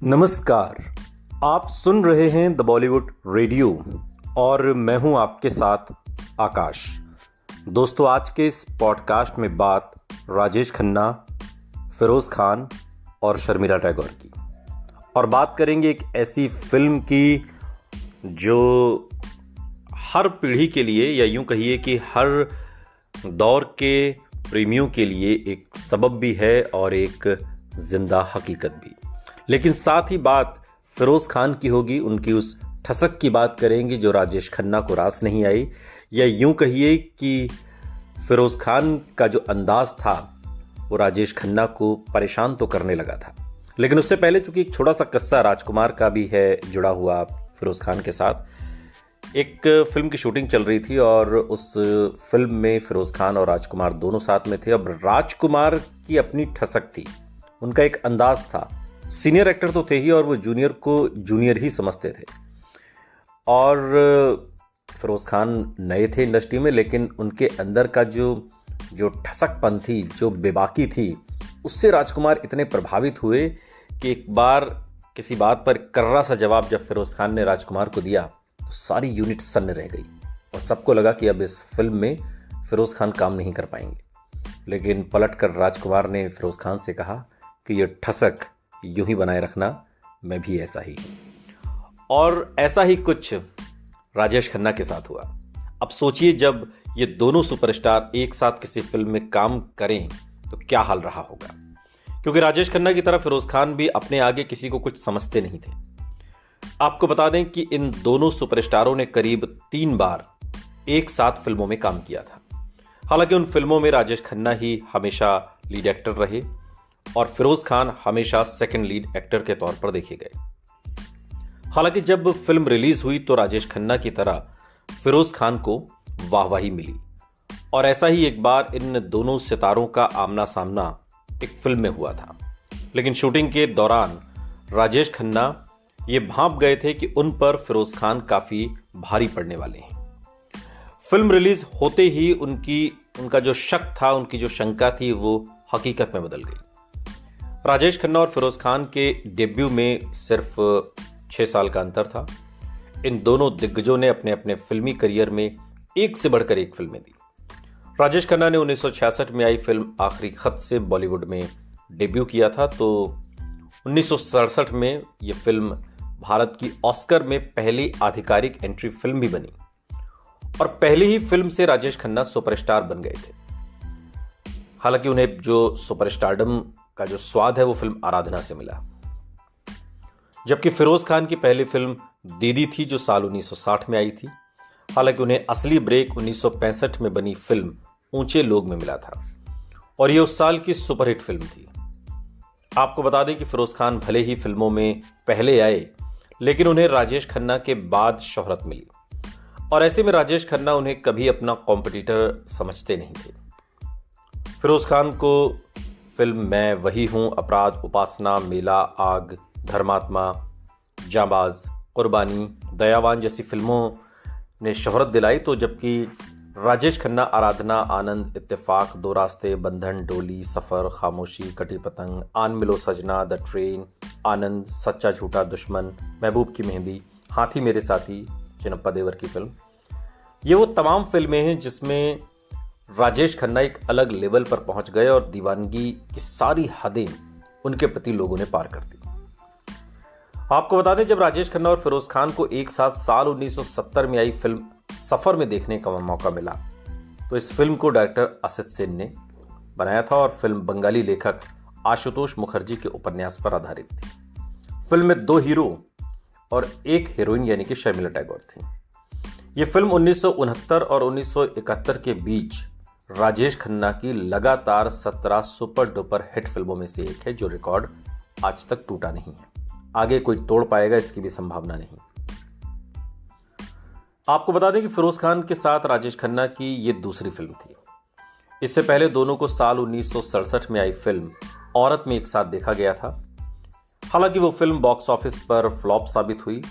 नमस्कार। आप सुन रहे हैं द बॉलीवुड रेडियो और मैं हूं आपके साथ आकाश। दोस्तों, आज के इस पॉडकास्ट में बात राजेश खन्ना, फिरोज खान और शर्मिला टैगोर की, और बात करेंगे एक ऐसी फिल्म की जो हर पीढ़ी के लिए, या यूं कहिए कि हर दौर के प्रेमियों के लिए एक सबब भी है और एक जिंदा हकीकत भी। लेकिन साथ ही बात फिरोज खान की होगी, उनकी उस ठसक की बात करेंगे जो राजेश खन्ना को रास नहीं आई, या यूं कहिए कि फिरोज खान का जो अंदाज था वो राजेश खन्ना को परेशान तो करने लगा था। लेकिन उससे पहले चूंकि एक छोटा सा किस्सा राजकुमार का भी है जुड़ा हुआ फिरोज खान के साथ। एक फिल्म की शूटिंग चल रही थी और उस फिल्म में फिरोज खान और राजकुमार दोनों साथ में थे। अब राजकुमार की अपनी ठसक थी, उनका एक अंदाज था। सीनियर एक्टर तो थे ही और वो जूनियर को जूनियर ही समझते थे, और फिरोज खान नए थे इंडस्ट्री में, लेकिन उनके अंदर का जो ठसकपन थी, जो बेबाकी थी, उससे राजकुमार इतने प्रभावित हुए कि एक बार किसी बात पर कर्रा सा जवाब जब फिरोज खान ने राजकुमार को दिया तो सारी यूनिट सन्न रह गई और सबको लगा कि अब इस फिल्म में फिरोज खान काम नहीं कर पाएंगे। लेकिन पलटकर राजकुमार ने फिरोज खान से कहा कि ये ठसक यूं ही बनाए रखना, मैं भी ऐसा ही। और ऐसा ही कुछ राजेश खन्ना के साथ हुआ। अब सोचिए, जब ये दोनों सुपरस्टार एक साथ किसी फिल्म में काम करें तो क्या हाल रहा होगा। क्योंकि राजेश खन्ना की तरह फिरोज खान भी अपने आगे किसी को कुछ समझते नहीं थे। आपको बता दें कि इन दोनों सुपरस्टारों ने करीब 3 बार एक साथ फिल्मों में काम किया था। हालांकि उन फिल्मों में राजेश खन्ना ही हमेशा लीड एक्टर रहे और फिरोज खान हमेशा सेकंड लीड एक्टर के तौर पर देखे गए। हालांकि जब फिल्म रिलीज हुई तो राजेश खन्ना की तरह फिरोज खान को वाहवाही मिली, और ऐसा ही एक बार इन दोनों सितारों का आमना सामना एक फिल्म में हुआ था। लेकिन शूटिंग के दौरान राजेश खन्ना ये भांप गए थे कि उन पर फिरोज खान काफी भारी पड़ने वाले हैं। फिल्म रिलीज होते ही उनका जो शक था, उनकी जो शंका थी, वो हकीकत में बदल गई। राजेश खन्ना और फिरोज खान के डेब्यू में सिर्फ 6 साल का अंतर था। इन दोनों दिग्गजों ने अपने अपने फिल्मी करियर में एक से बढ़कर एक फिल्में दी। राजेश खन्ना ने 1966 में आई फिल्म आखिरी खत से बॉलीवुड में डेब्यू किया था, तो 1967 में यह फिल्म भारत की ऑस्कर में पहली आधिकारिक एंट्री फिल्म भी बनी, और पहली ही फिल्म से राजेश खन्ना सुपरस्टार बन गए थे। हालांकि उन्हें जो सुपरस्टारडम का जो स्वाद है वो फिल्म आराधना से मिला। जबकि फिरोज खान की पहली फिल्म दीदी थी जो साल 1960 में आई थी। हालांकि उन्हें असली ब्रेक 1965 में बनी फिल्म ऊंचे लोग में मिला था, और ये उस साल की सुपरहिट फिल्म थी। आपको बता दें कि फिरोज खान भले ही फिल्मों में पहले आए, लेकिन उन्हें राजेश खन्ना के बाद शोहरत मिली, और ऐसे में राजेश खन्ना उन्हें कभी अपना कॉम्पिटिटर समझते नहीं थे। फिरोज खान को फिल्म मैं वही हूं, अपराध, उपासना, मेला, आग, धर्मात्मा, जांबाज, कुर्बानी, दयावान जैसी फिल्मों ने शोहरत दिलाई, तो जबकि राजेश खन्ना आराधना, आनंद, इत्तेफाक, दो रास्ते, बंधन, डोली, सफर, खामोशी, कटी पतंग, आन मिलो सजना, द ट्रेन, आनंद, सच्चा झूठा, दुश्मन, महबूब की मेहंदी, हाथी मेरे साथी, चिनप्पा देवर की फिल्म, ये वो तमाम फिल्में हैं जिसमें राजेश खन्ना एक अलग लेवल पर पहुंच गए और दीवानगी की सारी हदें उनके प्रति लोगों ने पार कर दी। आपको बता दें, जब राजेश खन्ना और फिरोज खान को एक साथ साल 1970 में आई फिल्म सफर में देखने का मौका मिला, तो इस फिल्म को डायरेक्टर असित सेन ने बनाया था, और फिल्म बंगाली लेखक आशुतोष मुखर्जी के उपन्यास पर आधारित थी। फिल्म में 2 हीरो और 1 हीरोइन यानी कि शर्मिला टैगोर थी। यह फिल्म 1969 और 1971 के बीच राजेश खन्ना की लगातार 17 सुपर डुपर हिट फिल्मों में से एक है, जो रिकॉर्ड आज तक टूटा नहीं है। आगे कोई तोड़ पाएगा इसकी भी संभावना नहीं। आपको बता दें कि फिरोज खान के साथ राजेश खन्ना की यह दूसरी फिल्म थी। इससे पहले दोनों को साल 1967 में आई फिल्म औरत में एक साथ देखा गया था। हालांकि वो फिल्म बॉक्स ऑफिस पर फ्लॉप साबित हुई।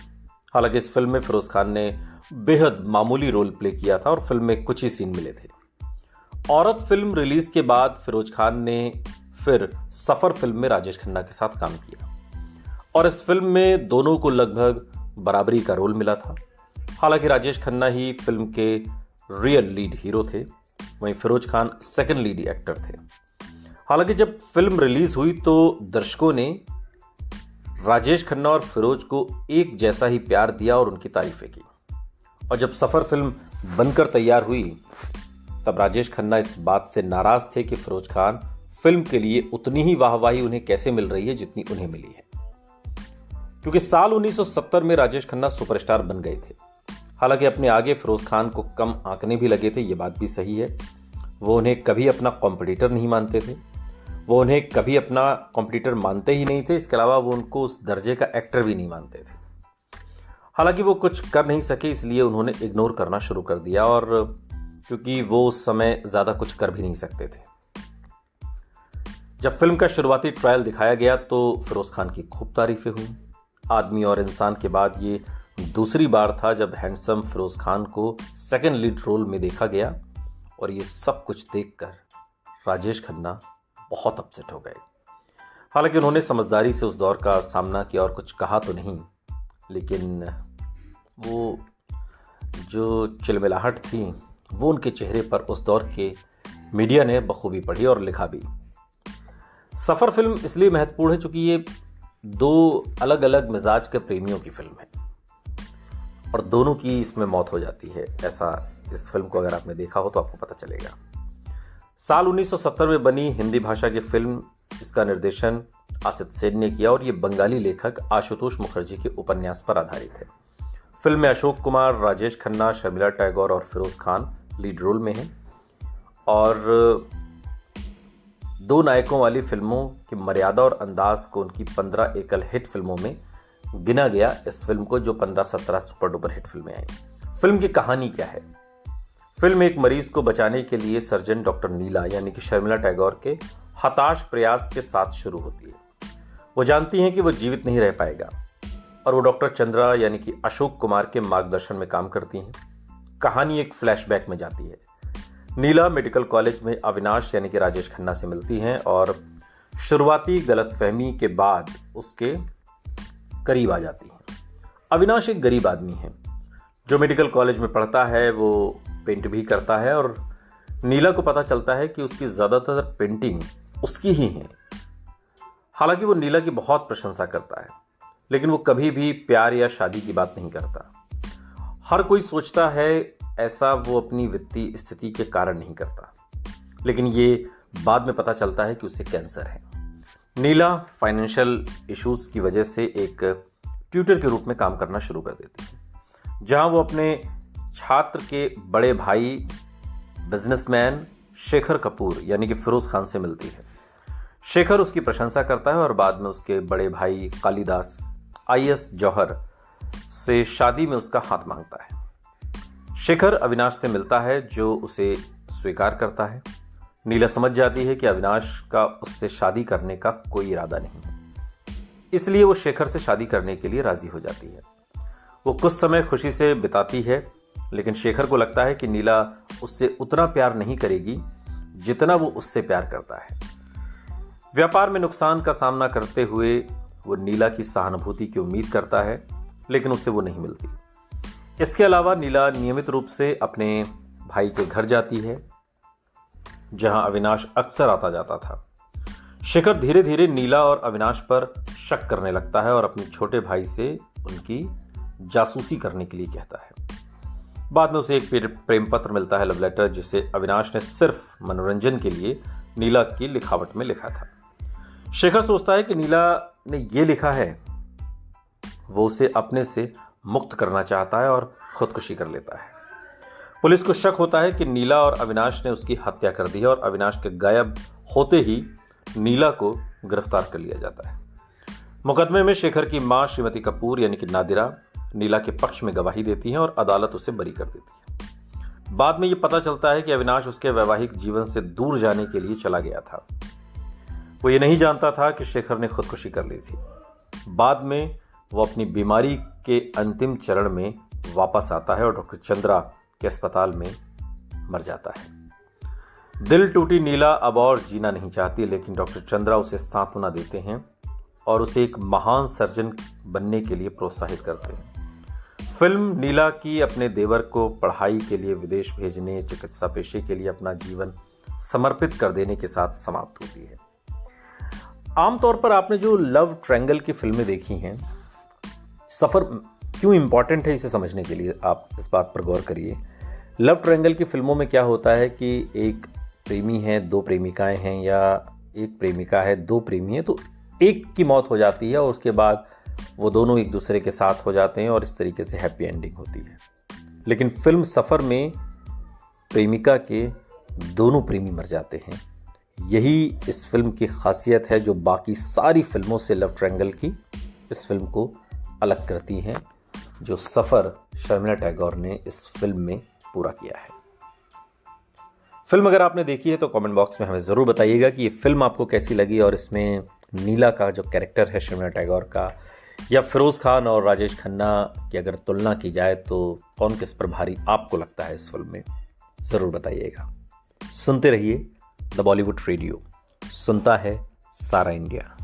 हालांकि इस फिल्म में फिरोज खान ने बेहद मामूली रोल प्ले किया था और फिल्म में कुछ ही सीन मिले थे। औरत फिल्म रिलीज के बाद फिरोज खान ने फिर सफर फिल्म में राजेश खन्ना के साथ काम किया, और इस फिल्म में दोनों को लगभग बराबरी का रोल मिला था। हालांकि राजेश खन्ना ही फिल्म के रियल लीड हीरो थे, वहीं Firoz Khan second lead actor थे। हालांकि जब फिल्म रिलीज हुई तो दर्शकों ने राजेश खन्ना और फिरोज को एक जैसा ही प्यार दिया और उनकी तारीफें की। और जब सफर फिल्म बनकर तैयार हुई तब राजेश खन्ना इस बात से नाराज थे कि फिरोज खान फिल्म के लिए उतनी ही वाहवाही उन्हें कैसे मिल रही है जितनी उन्हें मिली है, क्योंकि साल 1970 में राजेश खन्ना सुपरस्टार बन गए थे। हालांकि अपने आगे फिरोज खान को कम आंकने भी लगे थे, ये बात भी सही है। वो उन्हें कभी अपना कॉम्पिटिटर नहीं मानते थे, वो उन्हें कभी अपना कॉम्पिटिटर मानते ही नहीं थे। इसके अलावा वो उनको उस दर्जे का एक्टर भी नहीं मानते थे। हालांकि वो कुछ कर नहीं सके, इसलिए उन्होंने इग्नोर करना शुरू कर दिया, और क्योंकि वो उस समय ज़्यादा कुछ कर भी नहीं सकते थे। जब फिल्म का शुरुआती ट्रायल दिखाया गया तो फिरोज खान की खूब तारीफें हुई। आदमी और इंसान के बाद ये दूसरी बार था जब हैंडसम फिरोज खान को सेकंड लीड रोल में देखा गया, और ये सब कुछ देखकर राजेश खन्ना बहुत अपसेट हो गए। हालांकि उन्होंने समझदारी से उस दौर का सामना किया और कुछ कहा तो नहीं, लेकिन वो जो चिलमिलाहट थी वो उनके चेहरे पर उस दौर के मीडिया ने बखूबी पढ़ी और लिखा भी। सफर फिल्म इसलिए महत्वपूर्ण है क्योंकि ये दो अलग अलग मिजाज के प्रेमियों की फिल्म है, और दोनों की इसमें मौत हो जाती है। ऐसा इस फिल्म को अगर आपने देखा हो तो आपको पता चलेगा। साल 1970 में बनी हिंदी भाषा की फिल्म, इसका निर्देशन आसित सेन ने किया और ये बंगाली लेखक आशुतोष मुखर्जी के उपन्यास पर आधारित है। फिल्म में अशोक कुमार, राजेश खन्ना, शर्मिला टैगोर और फिरोज खान लीड रोल में हैं। और दो नायकों वाली फिल्मों की मर्यादा और अंदाज को उनकी 15 एकल हिट फिल्मों में गिना गया इस फिल्म को, जो 15-17 सुपर डुपर हिट फिल्में आई। फिल्म की कहानी क्या है? फिल्म एक मरीज को बचाने के लिए सर्जन डॉक्टर नीला यानी कि शर्मिला टैगोर के हताश प्रयास के साथ शुरू होती है। वो जानती हैं कि वो जीवित नहीं रह पाएगा, और वो डॉक्टर चंद्रा यानी कि अशोक कुमार के मार्गदर्शन में काम करती हैं। कहानी एक फ्लैशबैक में जाती है। नीला मेडिकल कॉलेज में अविनाश यानी कि राजेश खन्ना से मिलती हैं और शुरुआती गलतफहमी के बाद उसके करीब आ जाती हैं। अविनाश एक गरीब आदमी है जो मेडिकल कॉलेज में पढ़ता है, वो पेंट भी करता है, और नीला को पता चलता है कि उसकी ज़्यादातर पेंटिंग उसकी ही हैं। हालांकि वो नीला की बहुत प्रशंसा करता है, लेकिन वो कभी भी प्यार या शादी की बात नहीं करता। हर कोई सोचता है ऐसा वो अपनी वित्तीय स्थिति के कारण नहीं करता, लेकिन ये बाद में पता चलता है कि उसे कैंसर है। नीला फाइनेंशियल इश्यूज की वजह से एक ट्यूटर के रूप में काम करना शुरू कर देती है, जहां वो अपने छात्र के बड़े भाई बिजनेसमैन शेखर कपूर यानी कि फिरोज खान से मिलती है। शेखर उसकी प्रशंसा करता है और बाद में उसके बड़े भाई कालिदास आईएएस जौहर से शादी में उसका हाथ मांगता है। शेखर अविनाश से मिलता है जो उसे स्वीकार करता है। नीला समझ जाती है कि अविनाश का उससे शादी करने का कोई इरादा नहीं है, इसलिए वो शेखर से शादी करने के लिए राजी हो जाती है। वो कुछ समय खुशी से बिताती है, लेकिन शेखर को लगता है कि नीला उससे उतना प्यार नहीं करेगी जितना वो उससे प्यार करता है। व्यापार में नुकसान का सामना करते हुए वो नीला की सहानुभूति की उम्मीद करता है, लेकिन उसे वो नहीं मिलती। इसके अलावा नीला नियमित रूप से अपने भाई के घर जाती है, जहां अविनाश अक्सर आता जाता था। शेखर धीरे धीरे नीला और अविनाश पर शक करने लगता है और अपने छोटे भाई से उनकी जासूसी करने के लिए कहता है। बाद में उसे एक प्रेम पत्र मिलता है, लव लेटर, जिसे अविनाश ने सिर्फ मनोरंजन के लिए नीला की लिखावट में लिखा था। शेखर सोचता है कि नीला ने ये लिखा है, वो उसे अपने से मुक्त करना चाहता है और खुदकुशी कर लेता है। पुलिस को शक होता है कि नीला और अविनाश ने उसकी हत्या कर दी है, और अविनाश के गायब होते ही नीला को गिरफ्तार कर लिया जाता है। मुकदमे में शेखर की मां श्रीमती कपूर यानी कि नादिरा नीला के पक्ष में गवाही देती हैं और अदालत उसे बरी कर देती है। बाद में यह पता चलता है कि अविनाश उसके वैवाहिक जीवन से दूर जाने के लिए चला गया था। वो ये नहीं जानता था कि शेखर ने खुदकुशी कर ली थी। बाद में वो अपनी बीमारी के अंतिम चरण में वापस आता है और डॉक्टर चंद्रा के अस्पताल में मर जाता है। दिल टूटी नीला अब और जीना नहीं चाहती, लेकिन डॉक्टर चंद्रा उसे सांत्वना देते हैं और उसे एक महान सर्जन बनने के लिए प्रोत्साहित करते हैं। फिल्म नीला की अपने देवर को पढ़ाई के लिए विदेश भेजने, चिकित्सा पेशे के लिए अपना जीवन समर्पित कर देने के साथ समाप्त होती है। आमतौर पर आपने जो लव ट्रायंगल की फिल्में देखी हैं, सफ़र क्यों इंपॉर्टेंट है इसे समझने के लिए आप इस बात पर गौर करिए। लव ट्रायंगल की फिल्मों में क्या होता है कि एक प्रेमी है, दो प्रेमिकाएं हैं, या एक प्रेमिका है, दो प्रेमी हैं, तो एक की मौत हो जाती है और उसके बाद वो दोनों एक दूसरे के साथ हो जाते हैं और इस तरीके से हैप्पी एंडिंग होती है। लेकिन फिल्म सफ़र में प्रेमिका के दोनों प्रेमी मर जाते हैं। यही इस फिल्म की खासियत है जो बाकी सारी फिल्मों से लव ट्रायंगल की इस फिल्म को अलग करती हैं, जो सफ़र शर्मिला टैगोर ने इस फिल्म में पूरा किया है। फिल्म अगर आपने देखी है तो कमेंट बॉक्स में हमें ज़रूर बताइएगा कि ये फिल्म आपको कैसी लगी और इसमें नीला का जो कैरेक्टर है शर्मिला टैगोर का, या फिरोज़ खान और राजेश खन्ना की अगर तुलना की जाए तो कौन किस पर भारी आपको लगता है इस फिल्म में, ज़रूर बताइएगा। सुनते रहिए द बॉलीवुड रेडियो, सुनता है सारा इंडिया।